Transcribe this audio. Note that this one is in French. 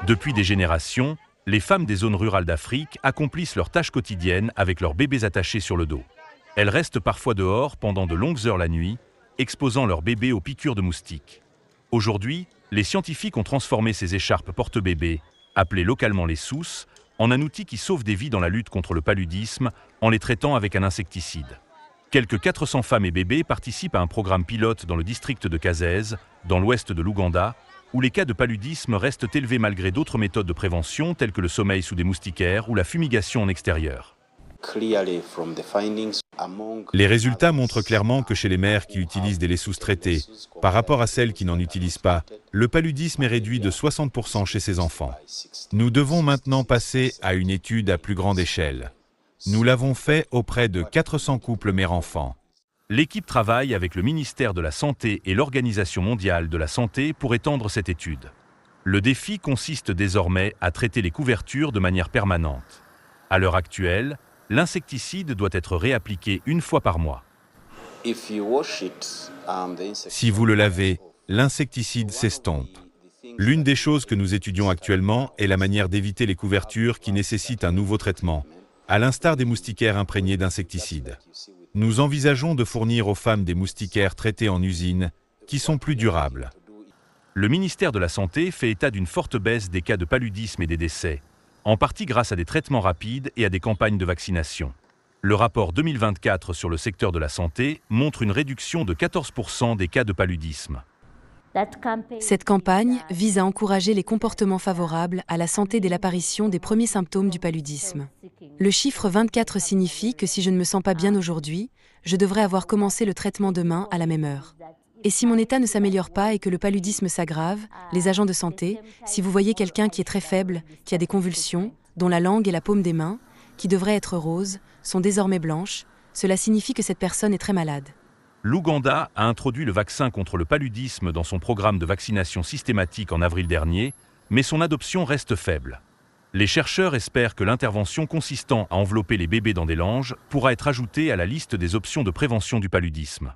Depuis des générations, les femmes des zones rurales d'Afrique accomplissent leurs tâches quotidiennes avec leurs bébés attachés sur le dos. Elles restent parfois dehors pendant de longues heures la nuit, exposant leurs bébés aux piqûres de moustiques. Aujourd'hui, les scientifiques ont transformé ces écharpes porte-bébés, appelées localement les sousses, en un outil qui sauve des vies dans la lutte contre le paludisme en les traitant avec un insecticide. Quelques 400 femmes et bébés participent à un programme pilote dans le district de Kasese, dans l'ouest de l'Ouganda, où les cas de paludisme restent élevés malgré d'autres méthodes de prévention telles que le sommeil sous des moustiquaires ou la fumigation en extérieur. Les résultats montrent clairement que chez les mères qui utilisent des laits sous-traités, par rapport à celles qui n'en utilisent pas, le paludisme est réduit de 60% chez ces enfants. Nous devons maintenant passer à une étude à plus grande échelle. Nous l'avons fait auprès de 400 couples mère-enfant. L'équipe travaille avec le ministère de la Santé et l'Organisation mondiale de la santé pour étendre cette étude. Le défi consiste désormais à traiter les couvertures de manière permanente. À l'heure actuelle, l'insecticide doit être réappliqué une fois par mois. Si vous le lavez, l'insecticide s'estompe. L'une des choses que nous étudions actuellement est la manière d'éviter les couvertures qui nécessitent un nouveau traitement, à l'instar des moustiquaires imprégnés d'insecticides. Nous envisageons de fournir aux femmes des moustiquaires traités en usine, qui sont plus durables. Le ministère de la Santé fait état d'une forte baisse des cas de paludisme et des décès, en partie grâce à des traitements rapides et à des campagnes de vaccination. Le rapport 2024 sur le secteur de la santé montre une réduction de 14% des cas de paludisme. Cette campagne vise à encourager les comportements favorables à la santé dès l'apparition des premiers symptômes du paludisme. Le chiffre 24 signifie que si je ne me sens pas bien aujourd'hui, je devrais avoir commencé le traitement demain à la même heure. Et si mon état ne s'améliore pas et que le paludisme s'aggrave, les agents de santé, si vous voyez quelqu'un qui est très faible, qui a des convulsions, dont la langue et la paume des mains, qui devraient être roses, sont désormais blanches, cela signifie que cette personne est très malade. L'Ouganda a introduit le vaccin contre le paludisme dans son programme de vaccination systématique en avril dernier, mais son adoption reste faible. Les chercheurs espèrent que l'intervention consistant à envelopper les bébés dans des langes pourra être ajoutée à la liste des options de prévention du paludisme.